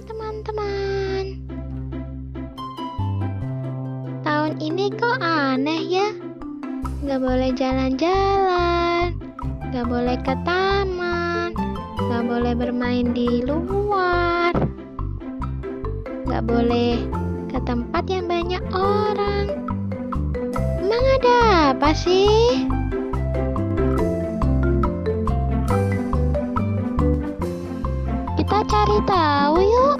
teman-teman. Tahun ini kok aneh ya? Gak boleh jalan-jalan, gak boleh ke taman, gak boleh bermain di luar, gak boleh ke tempat yang banyak orang. Emang ada apa sih? Kita cari tahu yuk.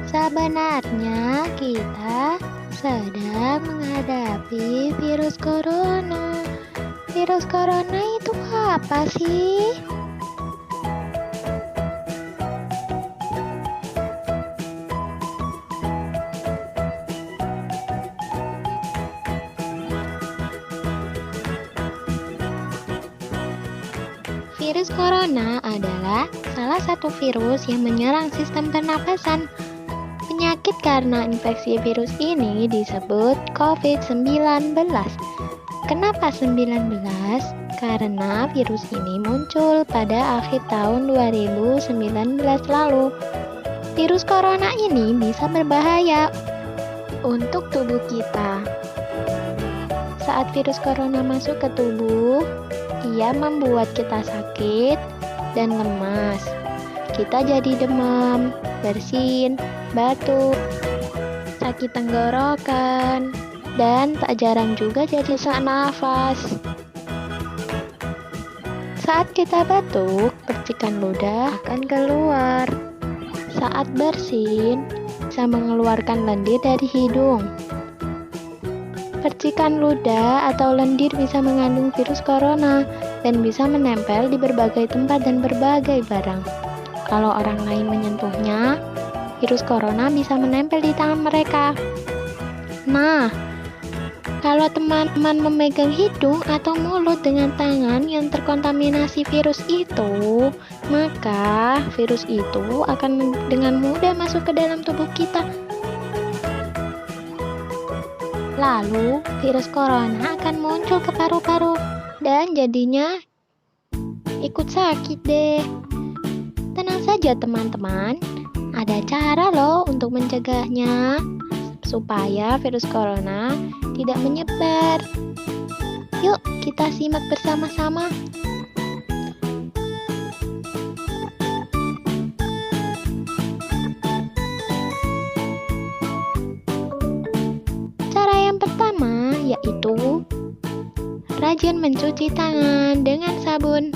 Sebenarnya kita sedang menghadapi virus corona. Virus corona itu apa sih? Virus corona adalah salah satu virus yang menyerang sistem pernapasan. Penyakit karena infeksi virus ini disebut COVID-19. Kenapa 19? Karena virus ini muncul pada akhir tahun 2019 lalu. Virus corona ini bisa berbahaya untuk tubuh kita. Saat virus corona masuk ke tubuh, ia membuat kita sakit dan lemas. Kita jadi demam, bersin, batuk, sakit tenggorokan, dan tak jarang juga jadi sesak nafas. Saat kita batuk, percikan ludah akan keluar. Saat bersin, bisa mengeluarkan lendir dari hidung. Percikan ludah atau lendir bisa mengandung virus corona dan bisa menempel di berbagai tempat dan berbagai barang. Kalau orang lain menyentuhnya, virus corona bisa menempel di tangan mereka. Nah, kalau teman-teman memegang hidung atau mulut dengan tangan yang terkontaminasi virus itu, maka virus itu akan dengan mudah masuk ke dalam tubuh kita. Lalu, virus corona akan muncul ke paru-paru dan jadinya ikut sakit deh. Tenang saja teman-teman, ada cara loh untuk mencegahnya supaya virus corona tidak menyebar. Yuk kita simak bersama-sama. Cara yang pertama yaitu rajin mencuci tangan dengan sabun.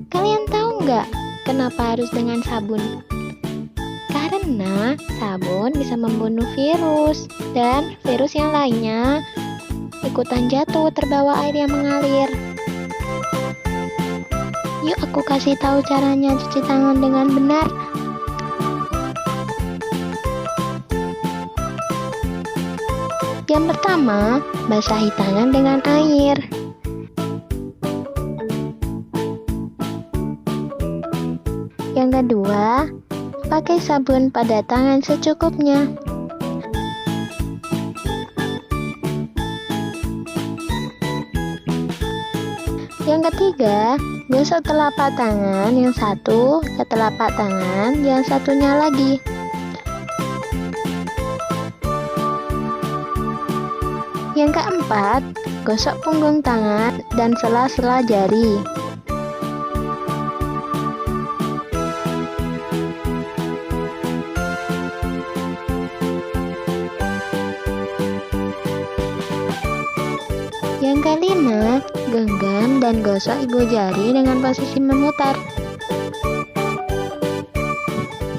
Kalian tahu nggak kenapa harus dengan sabun? Karena sabun bisa membunuh virus dan virus yang lainnya ikutan jatuh terbawa air yang mengalir. Yuk aku kasih tahu caranya cuci tangan dengan benar. Yang pertama, basahi tangan dengan air. Yang kedua, pakai sabun pada tangan secukupnya. Yang ketiga, gosok telapak tangan yang satu ke telapak tangan yang satunya lagi. Yang keempat, gosok punggung tangan dan sela-sela jari. Yang kelima, genggam dan gosok ibu jari dengan posisi memutar.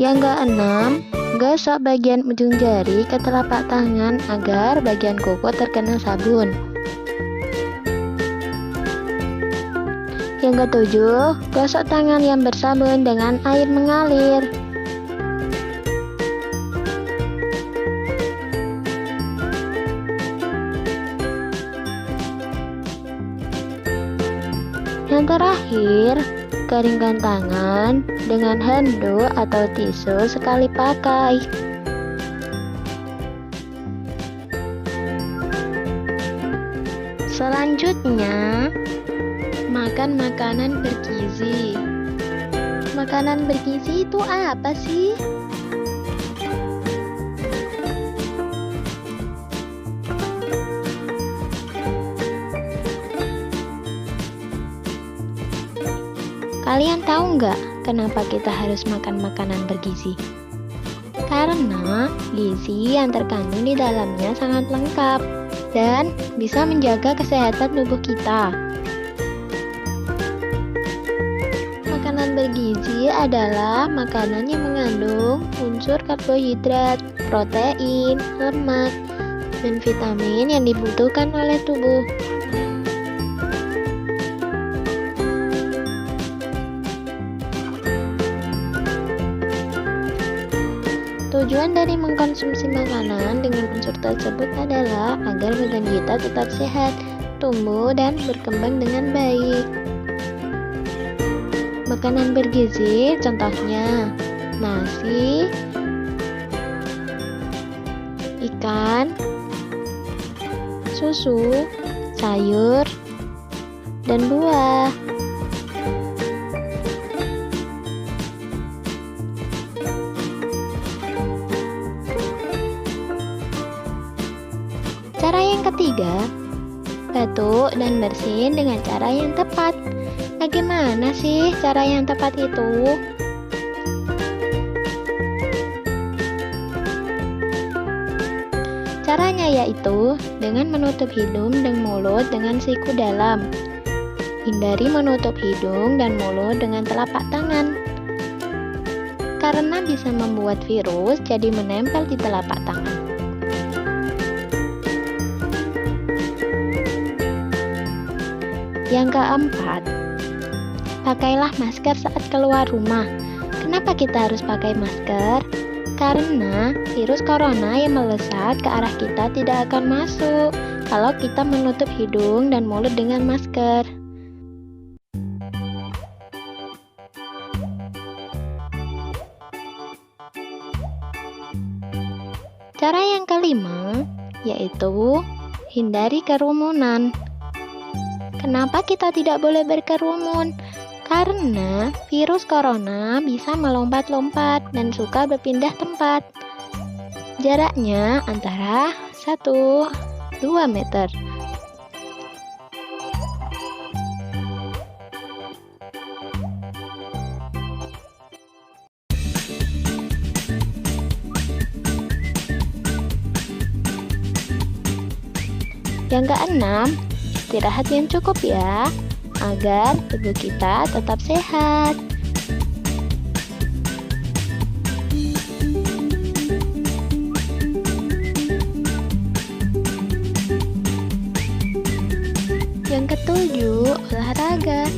Yang keenam, gosok bagian ujung jari ke telapak tangan agar bagian kuku terkena sabun. Yang ketujuh, gosok tangan yang bersabun dengan air mengalir. Yang terakhir, keringkan tangan dengan handuk atau tisu sekali pakai. Selanjutnya, makan makanan bergizi. Makanan bergizi itu apa sih? Kalian tahu nggak kenapa kita harus makan makanan bergizi? Karena gizi yang terkandung di dalamnya sangat lengkap dan bisa menjaga kesehatan tubuh kita. Makanan bergizi adalah makanan yang mengandung unsur karbohidrat, protein, lemak, dan vitamin yang dibutuhkan oleh tubuh. Tujuan dari mengkonsumsi makanan dengan unsur tersebut adalah agar badan kita tetap sehat, tumbuh, dan berkembang dengan baik. Makanan bergizi contohnya nasi, ikan, susu, sayur, dan buah. Cara yang ketiga, batuk dan bersin dengan cara yang tepat. Bagaimana sih cara yang tepat itu? Caranya yaitu dengan menutup hidung dan mulut dengan siku dalam. Hindari menutup hidung dan mulut dengan telapak tangan, karena bisa membuat virus jadi menempel di telapak tangan. Yang keempat, pakailah masker saat keluar rumah. Kenapa kita harus pakai masker? Karena virus corona yang melesat ke arah kita tidak akan masuk kalau kita menutup hidung dan mulut dengan masker. Cara yang kelima, yaitu hindari kerumunan. Kenapa kita tidak boleh berkerumun? Karena virus corona bisa melompat-lompat dan suka berpindah tempat. Jaraknya antara 1-2 meter. Yang keenam, istirahat yang cukup ya, agar tubuh kita tetap sehat. Yang ketujuh, olahraga.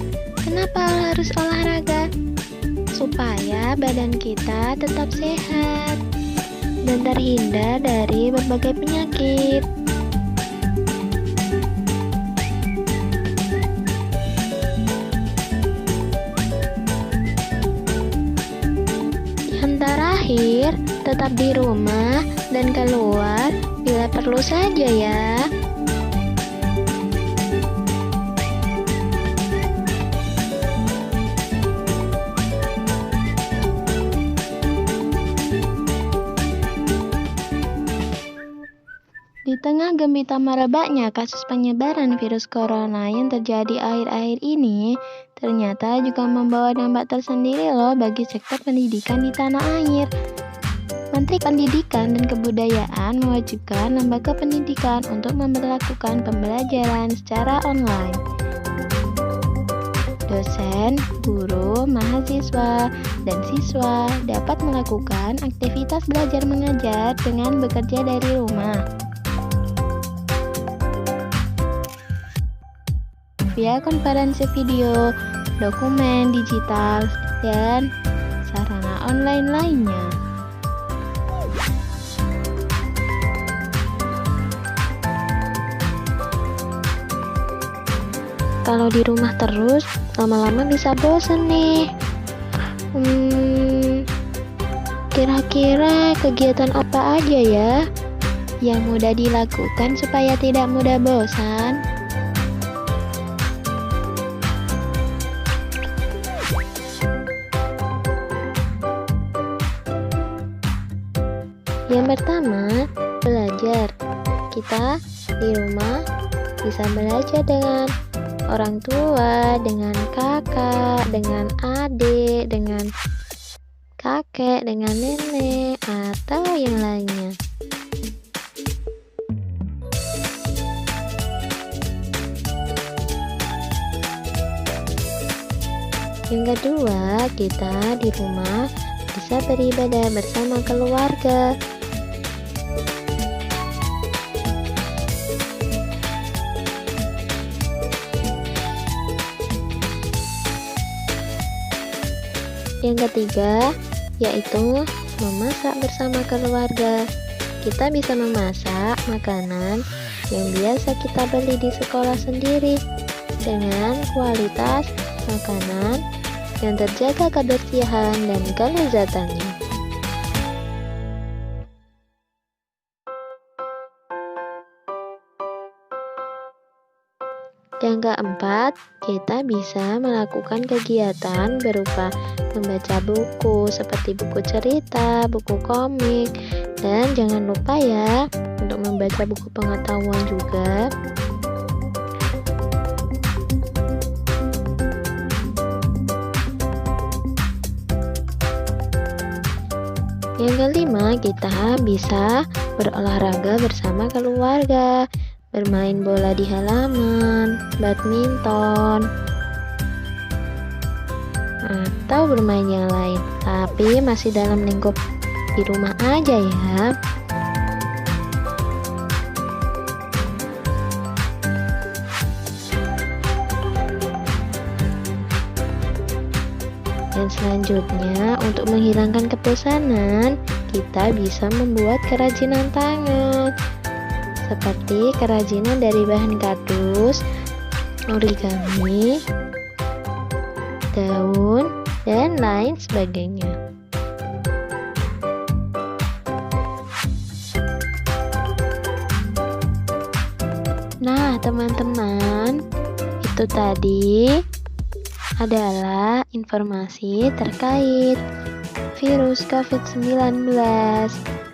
Kenapa harus olahraga? Supaya badan kita tetap sehat dan terhindar dari berbagai penyakit. Terakhir, tetap di rumah dan keluar bila perlu saja ya. Di tengah gempita merebaknya kasus penyebaran virus corona yang terjadi akhir-akhir ini, ternyata juga membawa dampak tersendiri loh bagi sektor pendidikan di tanah air. Menteri Pendidikan dan Kebudayaan mewajibkan lembaga pendidikan untuk memperlakukan pembelajaran secara online. Dosen, guru, mahasiswa, dan siswa dapat melakukan aktivitas belajar mengajar dengan bekerja dari rumah. Via konferensi video, dokumen digital, dan sarana online lainnya. Kalau di rumah terus, lama-lama bisa bosan nih. Kira-kira kegiatan apa aja ya yang mudah dilakukan supaya tidak mudah bosan? kita di rumah bisa belajar dengan orang tua, dengan kakak, dengan adik, dengan kakek, dengan nenek, atau yang lainnya. Yang kedua, kita di rumah bisa beribadah bersama keluarga. Yang ketiga, yaitu memasak bersama keluarga. Kita bisa memasak makanan yang biasa kita beli di sekolah sendiri dengan kualitas makanan yang terjaga kebersihan dan kelezatannya. Yang keempat, kita bisa melakukan kegiatan berupa membaca buku seperti buku cerita, buku komik, dan jangan lupa ya untuk membaca buku pengetahuan juga. Yang kelima, kita bisa berolahraga bersama keluarga, bermain bola di halaman, badminton, atau bermain yang lain, tapi masih dalam lingkup di rumah aja ya. Dan selanjutnya, untuk menghilangkan kebosanan, kita bisa membuat kerajinan tangan seperti kerajinan dari bahan kardus, origami, daun, dan lain sebagainya. Nah, teman-teman, itu tadi adalah informasi terkait virus COVID-19,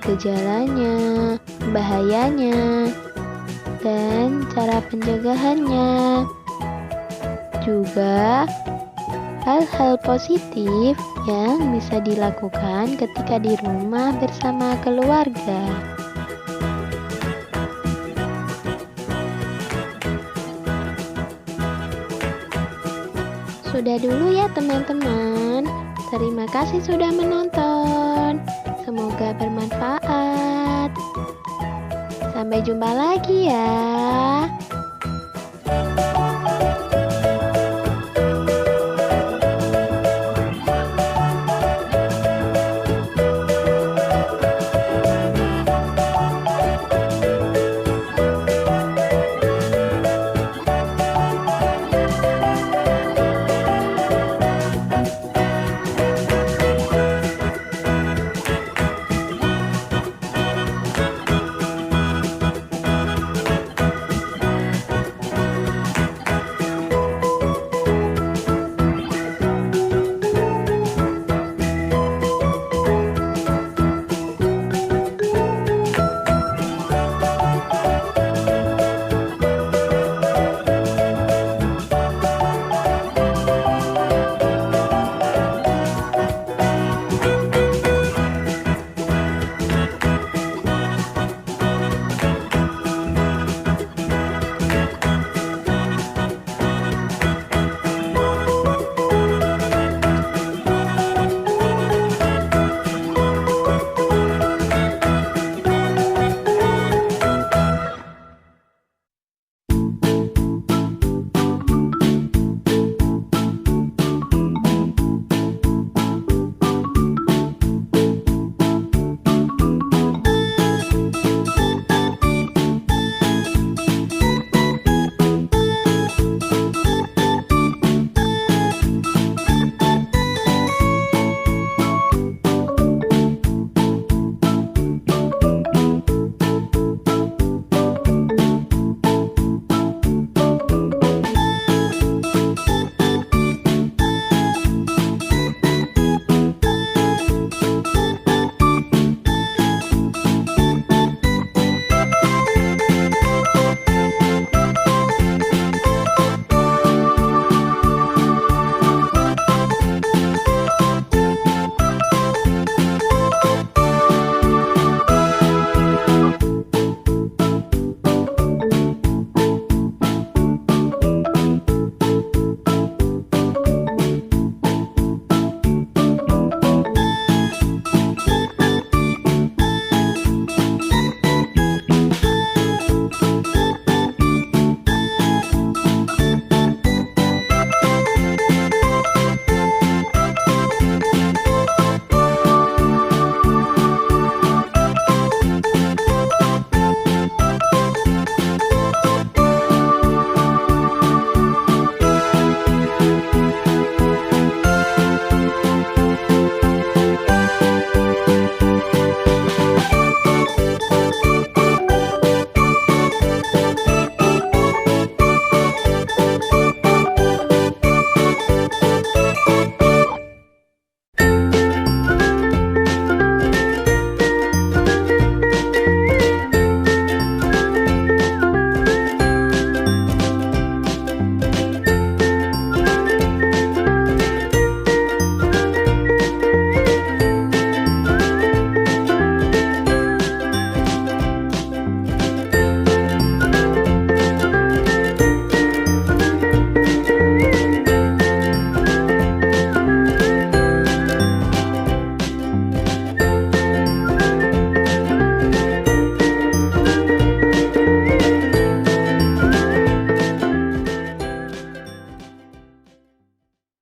gejalanya, bahayanya, dan cara pencegahannya. Juga hal-hal positif yang bisa dilakukan ketika di rumah bersama keluarga. Sudah dulu ya teman-teman. Terima kasih sudah menonton. Semoga bermanfaat. Sampai jumpa lagi ya.